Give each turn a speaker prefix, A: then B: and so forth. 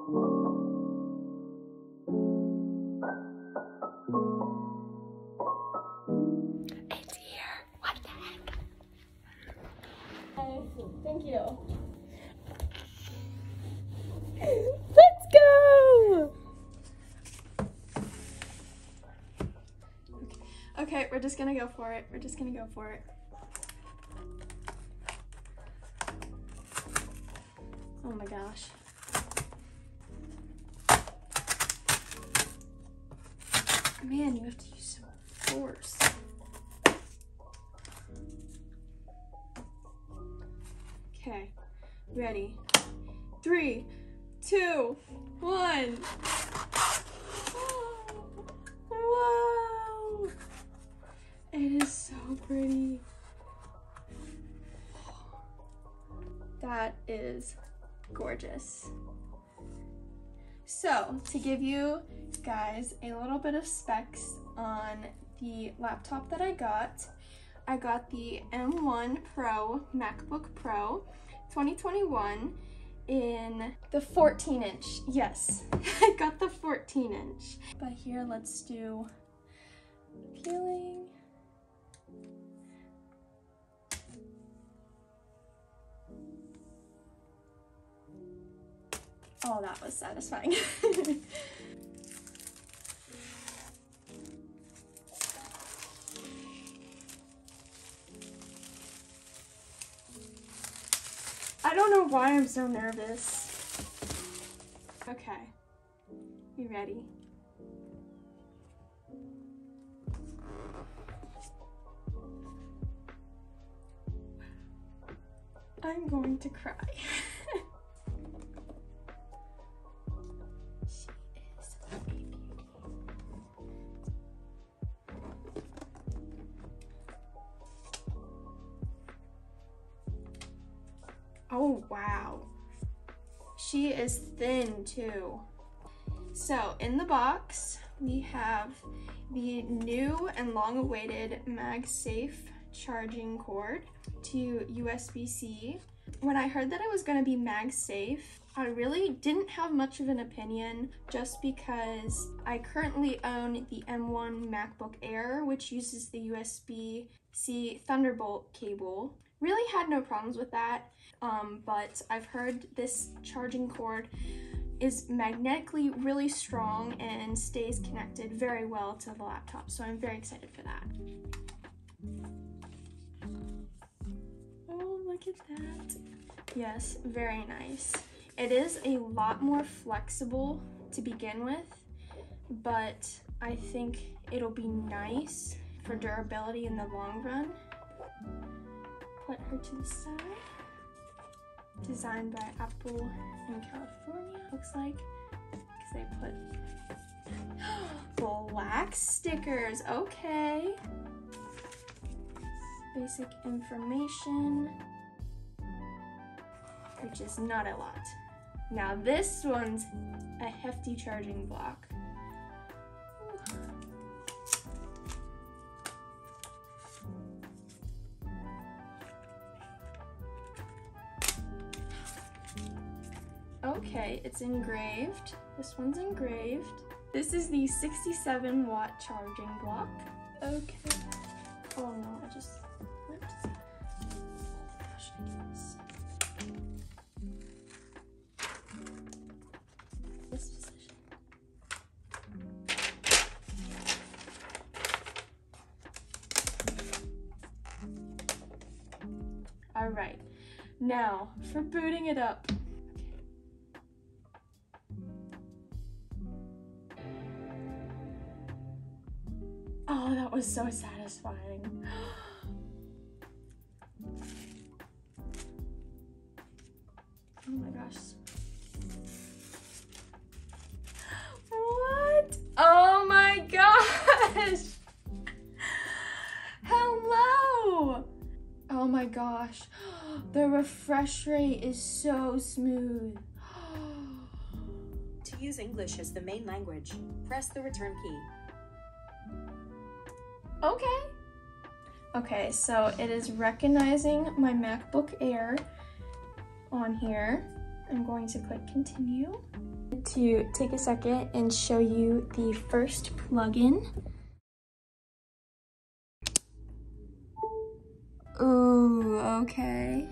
A: It's here. What the heck?
B: Thank you.
A: Let's go!
B: Okay, we're just gonna go for it. We're just gonna go for it. Oh my gosh. Man, you have to use some force. Okay, ready? 3, 2, 1. Wow! It is so pretty. That is gorgeous. So, to give you guys a little bit of specs on the laptop that I got the M1 Pro MacBook Pro 2021 in the 14-inch. Yes, I got the 14-inch. But here, let's do peeling. Oh, that was satisfying. I don't know why I'm so nervous. Okay, you ready? I'm going to cry. Oh, wow. She is thin too. So in the box, we have the new and long-awaited MagSafe charging cord to USB-C. When I heard that it was going to be MagSafe, I really didn't have much of an opinion just because I currently own the M1 MacBook Air, which uses the USB-C Thunderbolt cable. Really had no problems with that, but I've heard this charging cord is magnetically really strong and stays connected very well to the laptop, so I'm very excited for that. Oh, look at that. Yes, very nice. It is a lot more flexible to begin with, but I think it'll be nice for durability in the long run. Put her to the side. Designed by Apple in California, looks like, because they put black stickers. Okay. Basic information, which is not a lot. Now this one's a hefty charging block. Okay, it's engraved. This one's engraved. This is the 67-watt charging block. Okay. Oh no, I just flipped. How should I do this? This position. All right. Now, for booting it up. Oh, that was so satisfying. Oh my gosh. What? Oh my gosh. Hello. Oh my gosh. The refresh rate is so smooth.
C: To use English as the main language, press the return key.
B: Okay. Okay, so it is recognizing my MacBook Air on here. I'm going to click continue. to take a second and show you the first plugin. Ooh, okay.